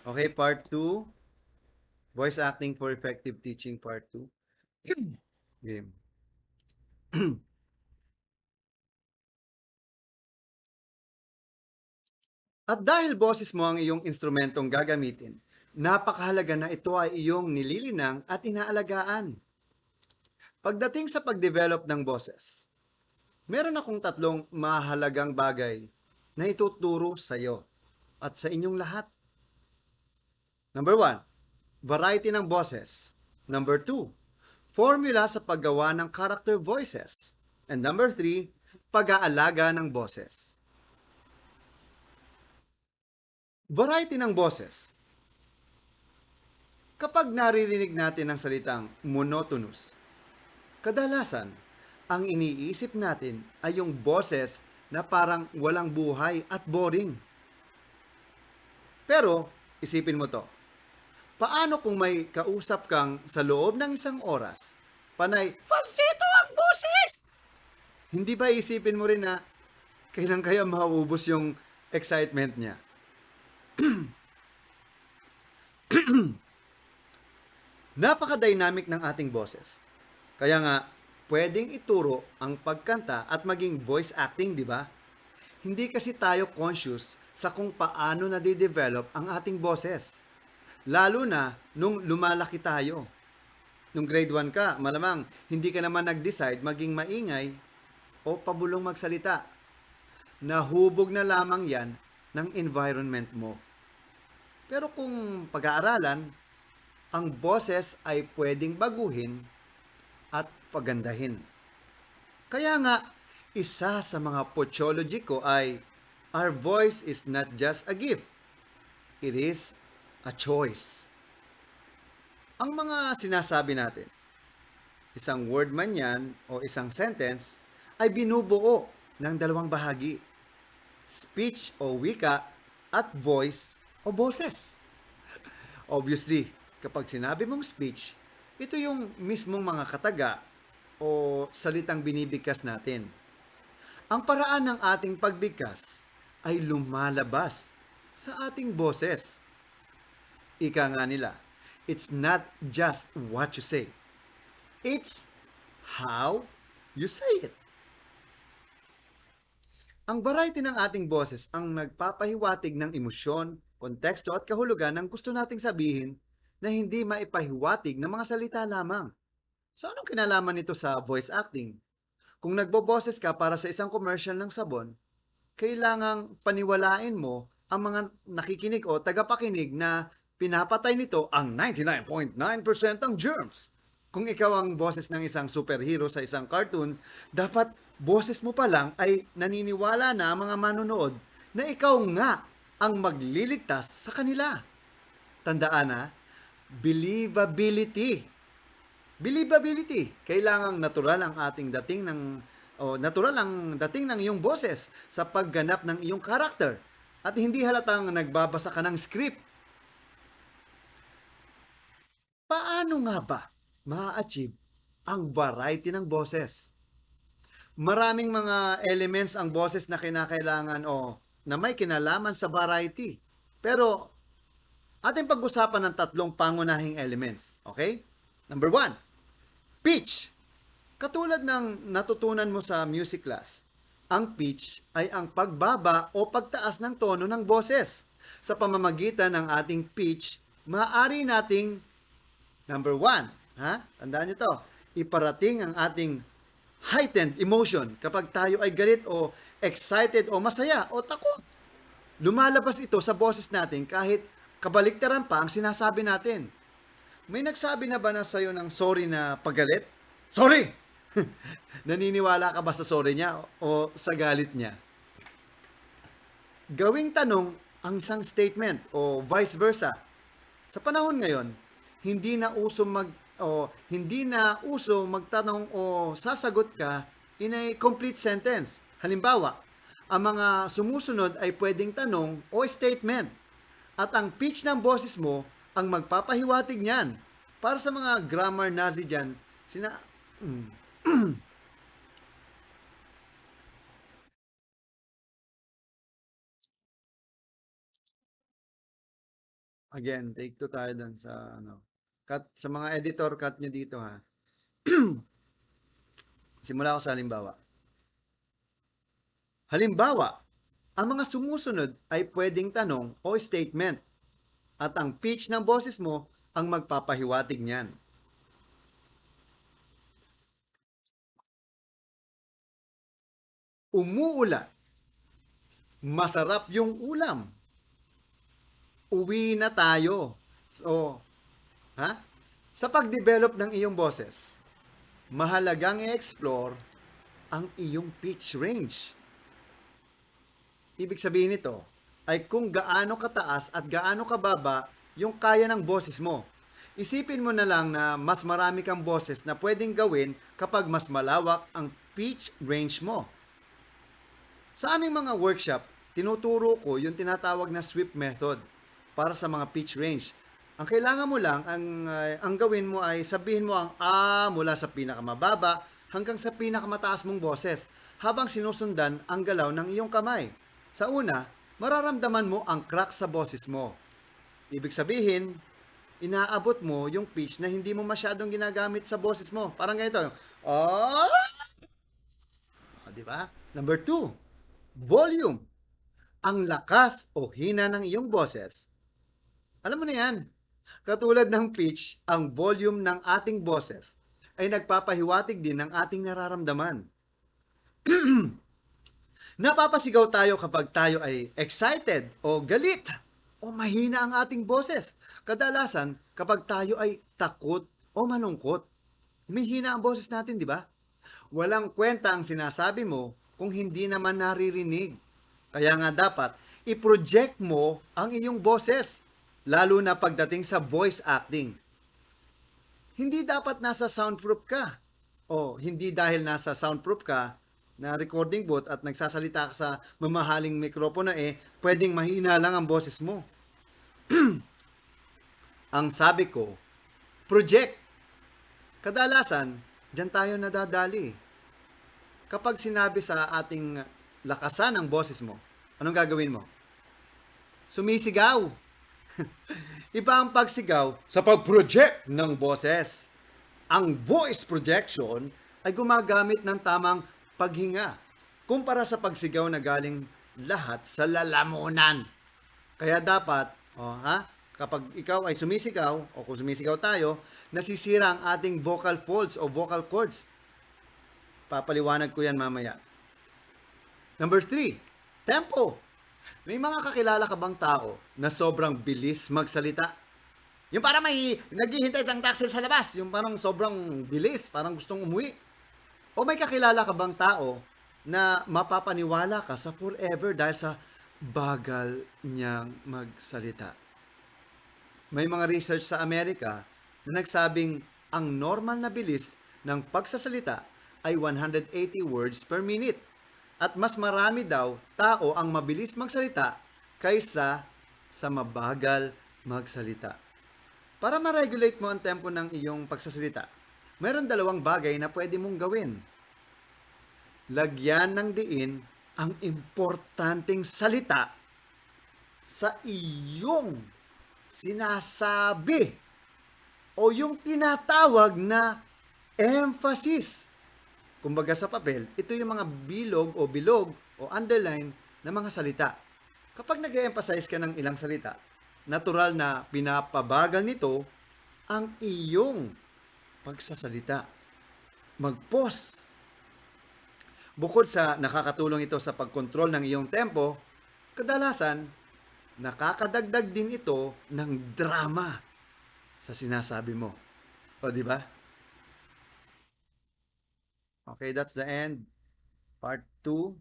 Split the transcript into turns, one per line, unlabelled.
Okay, part 2. Voice acting for effective teaching, part 2. Game. At dahil boses mo ang iyong instrumentong gagamitin, napakahalaga na ito ay iyong nililinang at inaalagaan. Pagdating sa pag-develop ng boses, meron akong tatlong mahalagang bagay na ituturo sa iyo at sa inyong lahat. Number 1, variety ng boses. Number 2, formula sa paggawa ng character voices. And number 3, pag-aalaga ng boses. Variety ng boses. Kapag naririnig natin ang salitang monotonous, kadalasan, ang iniisip natin ay yung boses na parang walang buhay at boring. Pero, isipin mo to, paano kung may kausap kang sa loob ng isang oras, panay, falsetto ang boses! Hindi ba isipin mo rin na kailan kaya mauubos yung excitement niya? Napaka-dynamic ng ating boses. Kaya nga, pwedeng ituro ang pagkanta at maging voice acting, di ba? Hindi kasi tayo conscious sa kung paano nade-develop ang ating boses. Lalo na nung lumalaki tayo. Nung grade 1 ka, malamang hindi ka naman nag-decide maging maingay o pabulong magsalita. Nahubog na lamang yan ng environment mo. Pero kung pag-aaralan, ang boses ay pwedeng baguhin at pagandahin. Kaya nga, isa sa mga pochology ko ay our voice is not just a gift, it is a choice. Ang mga sinasabi natin, isang word man yan o isang sentence, ay binubuo ng dalawang bahagi, speech o wika at voice o boses. Obviously, kapag sinabi mong speech, ito yung mismong mga kataga o salitang binibigkas natin. Ang paraan ng ating pagbigkas ay lumalabas sa ating boses. Ika nga nila, it's not just what you say. It's how you say it. Ang variety ng ating boses ang nagpapahiwatig ng emosyon, konteksto at kahulugan ng gusto nating sabihin na hindi maipahiwatig ng mga salita lamang. So anong kinalaman nito sa voice acting? Kung nagboboses ka para sa isang commercial ng sabon, kailangang paniwalain mo ang mga nakikinig o tagapakinig na pinapatay nito ang 99.9% ng germs. Kung ikaw ang boses ng isang superhero sa isang cartoon, dapat boses mo pa lang ay naniniwala na ang mga manonood na ikaw nga ang magliligtas sa kanila. Tandaan na, believability. Believability. Kailangang natural ang ating dating ng natural ang dating ng iyong boses sa pagganap ng iyong karakter at hindi halatang nagbabasa ka ng script. Paano nga ba ma-achieve ang variety ng boses? Maraming mga elements ang boses na kinakailangan o na may kinalaman sa variety. Pero ating pag-usapan ng tatlong pangunahing elements. Okay? Number 1, pitch. Katulad ng natutunan mo sa music class, ang pitch ay ang pagbaba o pagtaas ng tono ng boses. Sa pamamagitan ng ating pitch, maaari nating, number 1, tandaan nyo to, iparating ang ating heightened emotion kapag tayo ay galit o excited o masaya o takot. Lumalabas ito sa boses natin kahit kabaliktaran pa ang sinasabi natin. May nagsabi na ba na sa'yo ng sorry na pagalit? Sorry! Naniniwala ka ba sa sorry niya o sa galit niya? Gawing tanong ang isang statement o vice versa. Sa panahon ngayon, hindi na uso hindi na uso magtanong o sasagot ka in a complete sentence. Halimbawa, ang mga sumusunod ay pwedeng tanong o statement at ang pitch ng boses mo ang magpapahiwatig niyan. Para sa mga grammar Nazi dyan, Again, take two tayo dun sa ano. Cut, sa mga editor, cut nyo dito ha. Simula ako sa halimbawa. Halimbawa, ang mga sumusunod ay pwedeng tanong o statement at ang pitch ng boses mo ang magpapahiwatig niyan. Umuulan. Masarap yung ulam. Uwi na tayo. So, ha? Sa pag-develop ng iyong boses, mahalagang i-explore ang iyong pitch range. Ibig sabihin nito ay kung gaano kataas at gaano kababa yung kaya ng boses mo. Isipin mo na lang na mas marami kang boses na pwedeng gawin kapag mas malawak ang pitch range mo. Sa aming mga workshop, tinuturo ko yung tinatawag na sweep method para sa mga pitch range. Ang kailangan mo lang, ang gawin mo ay sabihin mo ang A mula sa pinakamababa hanggang sa pinakamataas mong boses habang sinusundan ang galaw ng iyong kamay. Sa una, mararamdaman mo ang crack sa boses mo. Ibig sabihin, inaabot mo yung pitch na hindi mo masyadong ginagamit sa boses mo. Parang ganito, oh, di ba? Number two, volume. Ang lakas o hina ng iyong boses. Alam mo na yan. Katulad ng pitch, ang volume ng ating boses ay nagpapahiwatig din ng ating nararamdaman. Napapasigaw tayo kapag tayo ay excited o galit o mahina ang ating boses. Kadalasan kapag tayo ay takot o malungkot. Mahina ang boses natin, di ba? Walang kwenta ang sinasabi mo kung hindi naman naririnig. Kaya nga dapat i-project mo ang iyong boses, lalo na pagdating sa voice acting. Hindi dapat nasa soundproof ka. O hindi dahil nasa soundproof ka na recording booth at nagsasalita ka sa mamahaling mikropono pwedeng mahina lang ang boses mo. Ang sabi ko, project. Kadalasan, dyan tayo nadadali. Kapag sinabi sa ating lakasan ang boses mo, anong gagawin mo? Sumisigaw. Iba ang pagsigaw sa pag-project ng boses. Ang voice projection ay gumagamit ng tamang paghinga kumpara sa pagsigaw na galing lahat sa lalamunan. Kaya dapat, kapag ikaw ay sumisigaw o kung sumisigaw tayo, nasisira ang ating vocal folds o vocal cords. Papaliwanag ko yan mamaya. Number 3, tempo. May mga kakilala ka bang tao na sobrang bilis magsalita? Yung parang may naghihintay isang taxi sa labas, yung parang sobrang bilis, parang gustong umuwi. O may kakilala ka bang tao na mapapaniwala ka sa forever dahil sa bagal niyang magsalita? May mga research sa Amerika na nagsabing ang normal na bilis ng pagsasalita ay 180 words per minute. At mas marami daw tao ang mabilis magsalita kaysa sa mabagal magsalita. Para ma-regulate mo ang tempo ng iyong pagsasalita, mayroon dalawang bagay na pwede mong gawin. Lagyan ng diin ang importanteng salita sa iyong sinasabi o yung tinatawag na emphasis. Kumbaga sa papel, ito yung mga bilog o underline na mga salita. Kapag nag-emphasize ka ng ilang salita, natural na pinapabagal nito ang iyong pagsasalita. Mag-pause. Bukod sa nakakatulong ito sa pagkontrol ng iyong tempo, kadalasan nakakadagdag din ito ng drama sa sinasabi mo. O di ba? Okay, that's the end. Part 2.